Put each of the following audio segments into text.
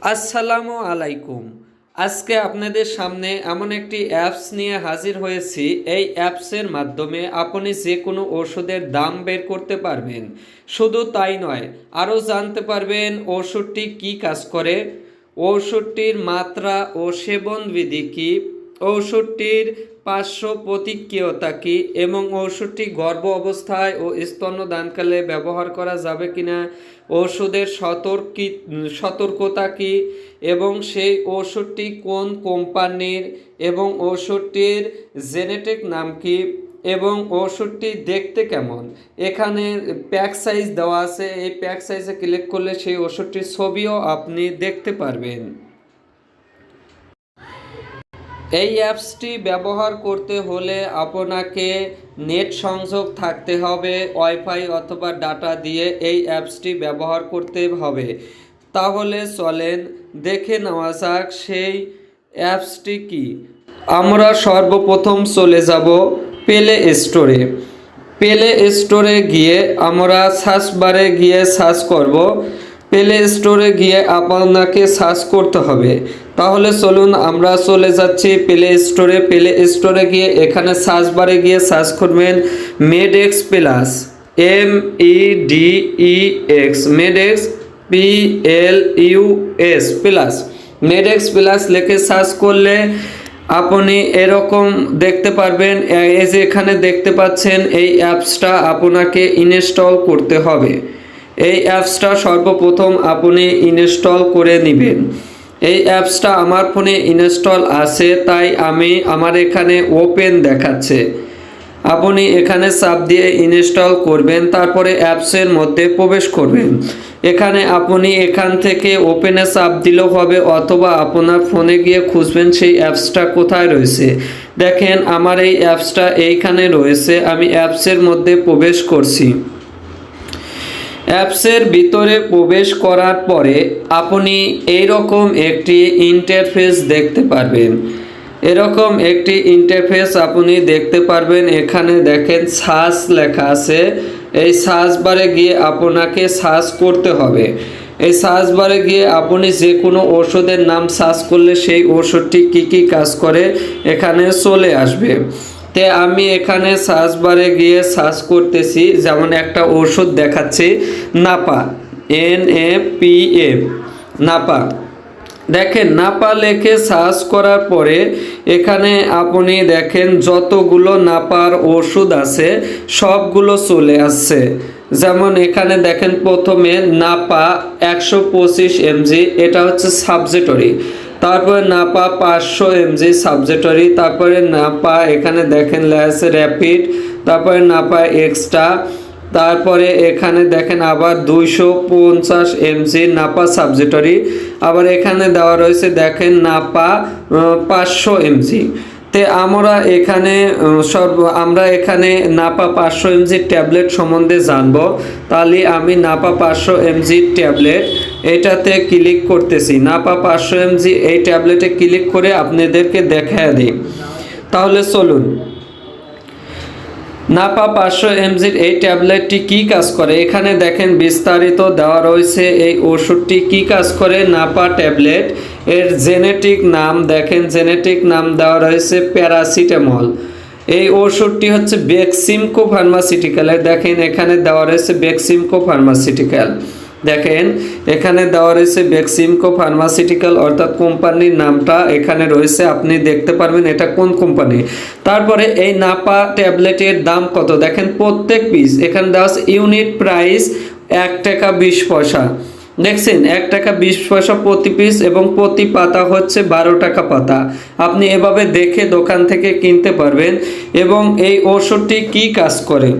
আসসালামু আলাইকুম। আজকে আপনাদের সামনে এমন একটি অ্যাপস নিয়ে হাজির হয়েছি। এই অ্যাপসের মাধ্যমে আপনি যে কোনো ওষুধের দাম বের করতে পারবেন। শুধু তাই নয়, আরও জানতে পারবেন ওষুধটি কী কাজ করে, ওষুধটির মাত্রা ও সেবনবিধি কী, ওষুধটির পার্শ্ব প্রতিক্রিয়তা কী এবং ওষুধটি গর্ভ অবস্থায় ও স্তন্যদানকালে ব্যবহার করা যাবে কিনা, ওষুধের সতর্কতা কী এবং সেই ওষুধটি কোন কোম্পানির এবং ওষুধটির জেনেটিক নাম কী এবং ওষুধটি দেখতে কেমন। এখানে প্যাক সাইজ দেওয়া আছে, এই প্যাক সাইজে ক্লিক করলে সেই ওষুধটির ছবিও আপনি দেখতে পারবেন। এই অ্যাপসটি ব্যবহার করতে হলে আপনাকে নেট সংযোগ থাকতে হবে, ওয়াইফাই অথবা ডাটা দিয়ে এই অ্যাপসটি ব্যবহার করতে হবে। তাহলে চলেন দেখে নেওয়া যাক সেই অ্যাপসটি কি। আমরা সর্বপ্রথম চলে যাব প্লে স্টোরে। প্লে স্টোরে গিয়ে আমরা সার্চ বারে গিয়ে সার্চ করব। প্লে স্টোরে গিয়ে আপনাকে সার্চ করতে হবে। তাহলে চলুন আমরা চলে যাচ্ছি প্লে স্টোরে। প্লে স্টোরে গিয়ে এখানে সার্চ বারে গিয়ে সার্চ করবেন Medex plus, MEDEX, Medex PLUS plus. Medex plus লিখে সার্চ করলে আপনি এরকম দেখতে পারবেন। এই যে এখানে দেখতে পাচ্ছেন এই অ্যাপসটা আপনাকে ইনস্টল করতে হবে। এই অ্যাপসটা সর্বপ্রথম আপনি ইনস্টল করে নেবেন। এই অ্যাপসটা আমার ফোনে ইনস্টল আছে, তাই আমার এখানে ওপেন দেখাচ্ছে। আপনি এখানে চাপ দিয়ে ইনস্টল করবেন, তারপরে অ্যাপসের মধ্যে প্রবেশ করবেন। এখানে আপনি এখান থেকে ওপেনে চাপ দিলেও হবে অথবা আপনার ফোনে গিয়ে খুঁজবেন সেই অ্যাপসটা কোথায় রয়েছে। দেখেন আমার এই অ্যাপসটা এইখানে রয়েছে। আমি অ্যাপসের মধ্যে প্রবেশ করছি। অ্যাপসের ভিতরে প্রবেশ করার পরে আপনি এইরকম একটি ইন্টারফেস দেখতে পারবেন। এরকম একটি ইন্টারফেস আপনি দেখতে পারবেন। এখানে দেখেন সার্চ লেখা আছে। এই সার্চ বারে গিয়ে আপনাকে সার্চ করতে হবে। এই সার্চ বারে গিয়ে আপনি যে কোনো ওষুধের নাম সার্চ করলে সেই ওষুধটি কী কী কাজ করে এখানে চলে আসবে। তে আমি এখানে সার্চ বারে গিয়ে সার্চ করতেছি। যেমন একটা ওষুধ দেখাচ্ছি নাপা, NAPA, নাপা। দেখেন নাপা লেখে সার্চ করার পরে এখানে আপনি দেখেন যতগুলো নাপার ওষুধ আছে সবগুলো চলে আসছে। যেমন এখানে দেখেন প্রথমে নাপা 125 mg, এটা হচ্ছে সাবজেটরি। তারপরে নাপা 500 mg সাবজেটরি। তারপরে নাপা এখানে দেখেন লেখা র্যাপিড। তারপরে নাপা এক্সট্রা। তারপরে এখানে দেখেন আবার 250 mg নাপা সাবজেটরি। আবার এখানে দেওয়া রয়েছে দেখেন নাপা 500 mg। তে আমরা এখানে নাপা 500 mg ট্যাবলেট সম্বন্ধে জানব। তাহলে আমি নাপা 500 mg ট্যাবলেট এটাতে ক্লিক করতেছি। নাপা 500 mg এই ট্যাবলেটে ক্লিক করে আপনাদেরকে দেখায় দিই। তাহলে চলুন, নাপা 500 mg এই ট্যাবলেটটি কী কাজ করে এখানে দেখেন বিস্তারিত দেওয়া রয়েছে। এই ওষুধটি কী কাজ করে নাপা ট্যাবলেট, এর জেনেটিক নাম দেখেন, জেনেটিক নাম দেওয়া রয়েছে প্যারাসিটামল। এই ওষুধটি হচ্ছে বেক্সিমকো ফার্মাসিউটিক্যালের। দেখেন এখানে দেওয়া রয়েছে বেক্সিমকো ফার্মাসিউটিক্যাল। দেখেন এখানে দেওয়া রয়েছে বেক্সিমকো ফার্মাসিউটিক্যাল, অর্থাৎ কোম্পানির নামটা এখানে রয়েছে। আপনি দেখতে পারবেন এটা কোন কোম্পানি। তারপরে এই নাপা ট্যাবলেটের দাম কত দেখেন, প্রত্যেক পিস এখানে দেওয়া আছে ইউনিট প্রাইস 1 টাকা 20 পয়সা। দেখছেন 1 টাকা 20 পয়সা প্রতি পিস এবং প্রতি পাতা হচ্ছে 12 টাকা পাতা। আপনি এভাবে দেখে দোকান থেকে কিনতে পারবেন। এবং এই ওষুধটি কী কাজ করে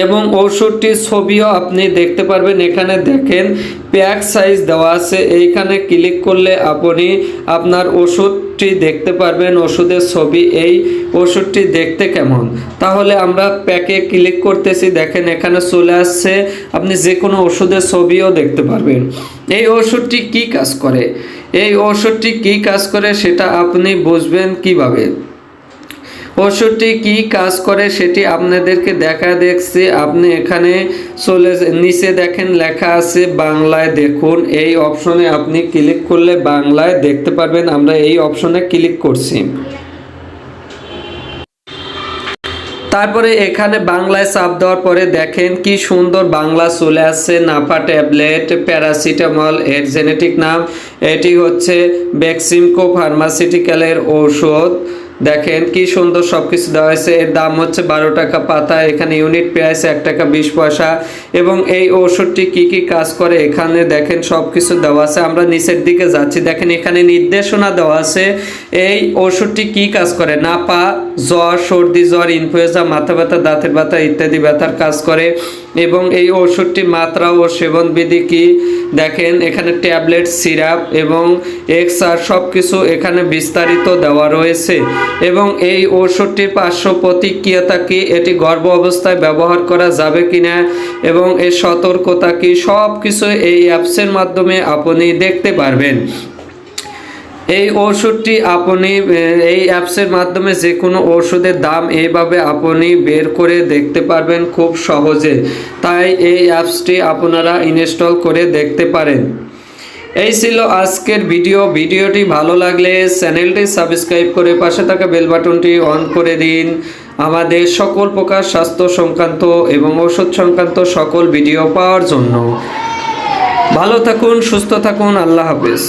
এবং ওষুধটির ছবিও আপনি দেখতে পারবেন। এখানে দেখেন প্যাক সাইজ দেওয়া আছে। এইখানে ক্লিক করলে আপনি আপনার ওষুধটি দেখতে পারবেন, ওষুধের ছবি, এই ওষুধটি দেখতে কেমন। তাহলে আমরা প্যাকে ক্লিক করতেছি। দেখেন এখানে চলে আসছে, আপনি যে কোনো ওষুধের ছবিও দেখতে পারবেন। এই ওষুধটি কী কাজ করে, এই ওষুধটি কী কাজ করে সেটা আপনি বুঝবেন কিভাবে। ওষুধটি কি কাজ করে সেটি আপনাদেরকে দেখছি। আপনি এখানে নিচে দেখেন লেখা আছে বাংলায় দেখুন, এই অপশনে আপনি ক্লিক করলে বাংলায় দেখতে পারবেন। আমরা এই অপশনে ক্লিক করছি। তারপরে এখানে বাংলায় চাপ দেওয়ার পরে দেখেন কি সুন্দর বাংলা চলে আসছে। নাপা ট্যাবলেট প্যারাসিটামল, এর জেনেটিক নাম এটি হচ্ছে বেক্সিমকো ফার্মাসিউটিক্যালের ঔষধ। দেখেন কি সুন্দর সবকিছু দেওয়া হয়েছে। এর দাম হচ্ছে 12 টাকা পাতা। এখানে ইউনিট প্রাইস 1 টাকা 20 পয়সা। এবং এই ওষুধটি কি কি কাজ করে এখানে দেখেন সবকিছু দেওয়া আছে। আমরা নিচের দিকে যাচ্ছি, দেখেন এখানে নির্দেশনা দেওয়া আছে এই ওষুধটি কি কাজ করে। নাপা জ্বর, সর্দি জ্বর, ইনফ্লুয়েঞ্জা, মাথা ব্যথা, দাঁতের ব্যথা ইত্যাদি ব্যথার কাজ করে। এবং এই ওষুধটি মাত্রা ও সেবন বিধি কি দেখেন এখানে ট্যাবলেট, সিরাপ এবং এক্সআর সব কিছু এখানে বিস্তারিত দেওয়া রয়েছে। এবং এই ওষুধটির পার্শ্ব প্রতিক্রিয়া কি, এটি গর্ভ অবস্থায় ব্যবহার করা যাবে কিনা এবং এর সতর্কতা কি, সব কিছু এই অ্যাপসের মাধ্যমে আপনি দেখতে পারবেন। এই ওষুধটি আপনি এই অ্যাপসের মাধ্যমে যে কোনো ওষুধের দাম এইভাবে আপনি বের করে দেখতে পারবেন খুব সহজে। তাই এই অ্যাপসটি আপনারা ইনস্টল করে দেখতে পারেন। এই ছিল আজকের ভিডিওটি ভালো লাগলে চ্যানেলটি সাবস্ক্রাইব করে পাশে থাকা বেল বাটনটি অন করে দিন আমাদের সকল প্রকার স্বাস্থ্য সংক্রান্ত এবং ওষুধ সংক্রান্ত সকল ভিডিও পাওয়ার জন্য। ভালো থাকুন, সুস্থ থাকুন, আল্লাহ হাফেজ।